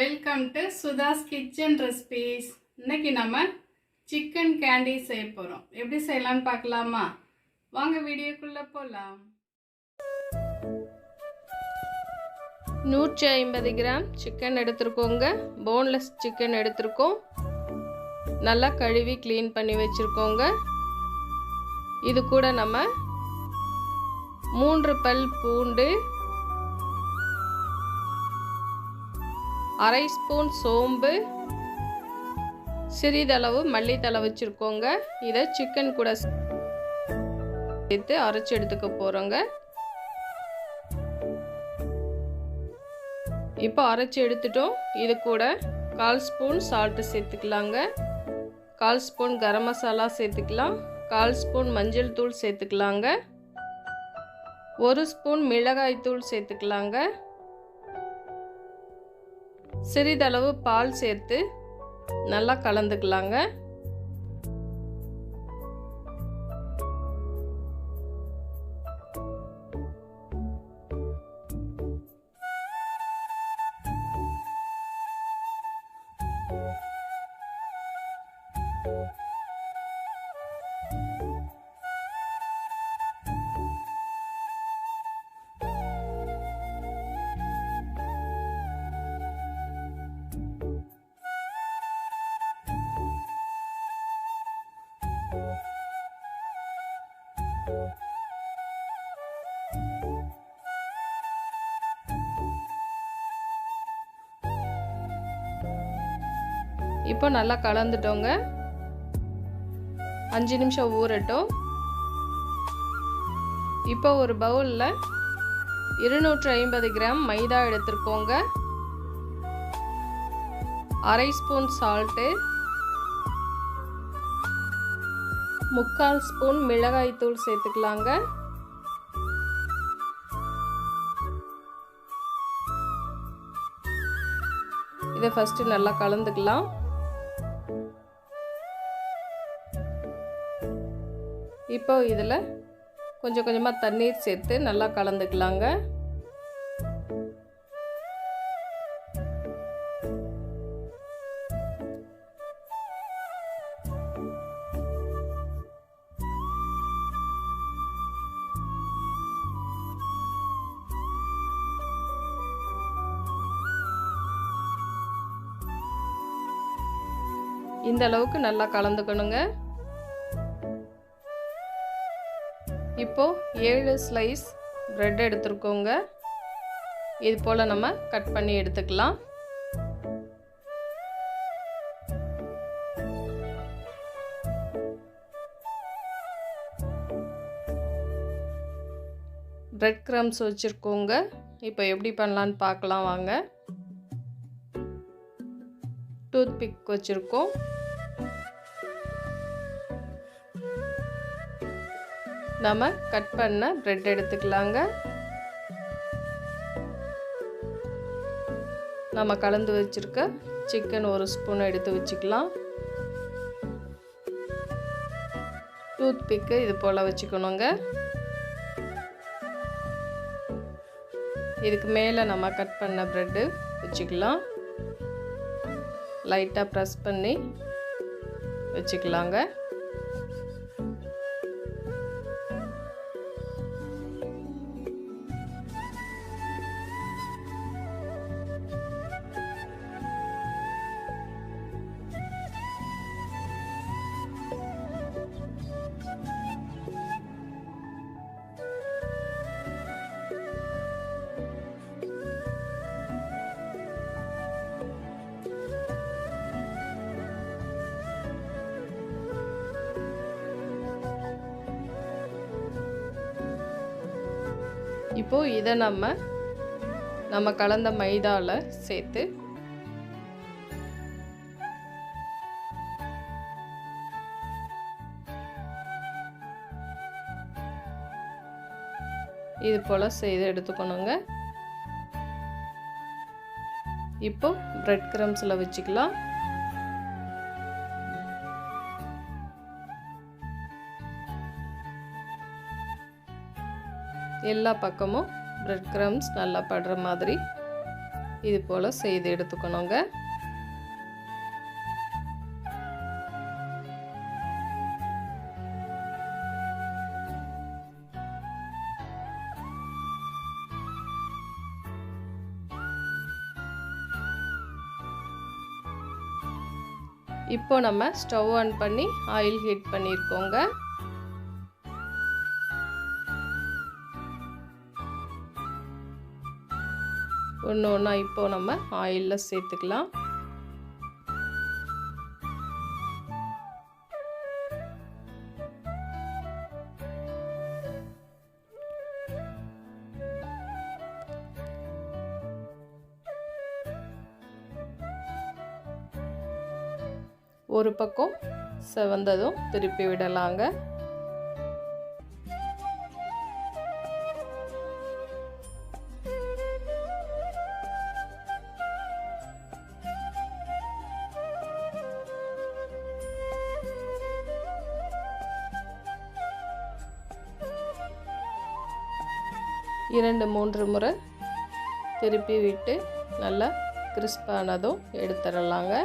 Welcome to Sudha's kitchen recipes. இன்னைக்கு நம்ம chicken candy செய்ய போகிறோம். எப்படி செய்யலாம்னு பார்க்கலாமா? வாங்க வீடியோக்குள்ளே போகலாம். 150 கிராம் சிக்கன் எடுத்துருக்கோங்க. போன்லெஸ் சிக்கன் எடுத்துருக்கோம். நல்லா கழுவி க்ளீன் பண்ணி வச்சுருக்கோங்க. இது கூட நம்ம 3 பல் பூண்டு, 1/2 ஸ்பூன் சோம்பு, சிறிதளவு மல்லித்தழை வச்சுருக்கோங்க. இதை சிக்கன் கூட சேர்த்து அரைச்சி எடுத்துக்க போகிறோங்க. இப்போ அரைச்சி எடுத்துட்டோம். இது கூட 1/4 ஸ்பூன் சால்ட்டு சேர்த்துக்கலாங்க. 1/4 ஸ்பூன் கரம் மசாலா சேர்த்துக்கலாம். 1/4 ஸ்பூன் மஞ்சள் தூள் சேர்த்துக்கலாங்க. 1 ஸ்பூன் மிளகாய் தூள் சேர்த்துக்கலாங்க. சிறிதளவு பால் சேர்த்து நல்லா கலந்துக்கலாங்க. இப்போ நல்லா கலந்துட்டோங்க. 5 நிமிஷம் ஊறட்டும். இப்போ ஒரு பவுலில் 250 கிராம் மைதா எடுத்துருக்கோங்க. 1/2 ஸ்பூன் சால்ட்டு, 3/4 ஸ்பூன் மிளகாய் தூள் சேர்த்துக்கலாங்க. இதை ஃபஸ்ட்டு நல்லா கலந்துக்கலாம். இப்போ இதில் கொஞ்சம் கொஞ்சமாக தண்ணீர் சேர்த்து நல்லா கலந்துக்கலாங்க. இந்த அளவுக்கு நல்லா கலந்துக்கணுங்க. இப்போ 7 ஸ்லைஸ் பிரெட் எடுத்துருக்கோங்க. இது போல் நம்ம கட் பண்ணி எடுத்துக்கலாம். பிரெட் கிரம்ஸ் வச்சுருக்கோங்க. இப்போ எப்படி பண்ணலான்னு பார்க்கலாம் வாங்க. டூத் பிக் வச்சுருக்கோம். நம்ம கட் பண்ண பிரெட் எடுத்துக்கலாங்க. நம்ம கலந்து வச்சுருக்க சிக்கன் 1 ஸ்பூன் எடுத்து வச்சுக்கலாம். டூத் பிக்கு இது போல் வச்சுக்கணுங்க. இதுக்கு மேலே நம்ம கட் பண்ண பிரெட்டு வச்சுக்கலாம். லைட்டாக ப்ரெஸ் பண்ணி வச்சுக்கலாங்க. இப்போ இதை நம்ம கலந்த மைதாவில் சேர்த்து இது போல் செய்து எடுத்துக்கணுங்க. இப்போ பிரெட் கிரம்ஸில் வச்சுக்கலாம். எல்லா பக்கமும் பிரெட் கிரம்ஸ் நல்லா படுற மாதிரி இது போல் செய்து எடுத்துக்கணுங்க. இப்போ நம்ம ஸ்டவ் ஆன் பண்ணி ஆயில் ஹீட் பண்ணியிருக்கோங்க. ஒன்று ஒன்றா இப்போ நம்ம ஆயிலில் சேர்த்துக்கலாம். ஒரு பக்கம் செவந்ததும் திருப்பி விடலாங்க. இரண்டு மூன்று முறை திருப்பி விட்டு நல்லா கிறிஸ்பானதும் எடுத்துடலாங்க.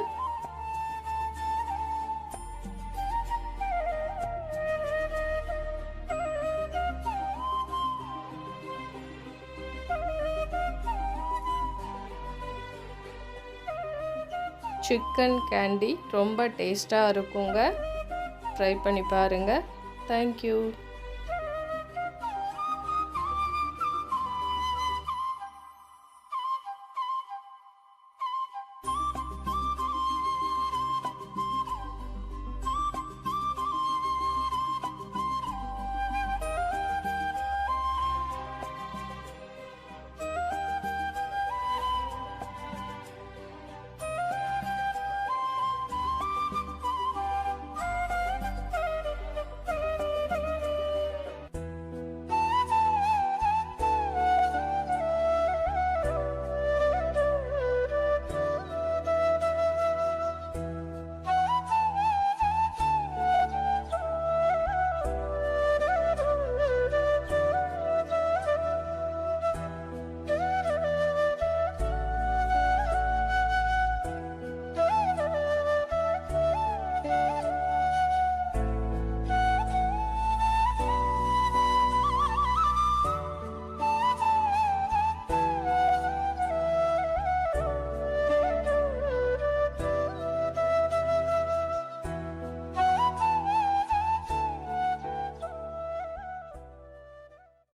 சிக்கன் கேண்டி ரொம்ப டேஸ்ட்டாக இருக்குங்க. ட்ரை பண்ணி பாருங்கள். தேங்க்யூ.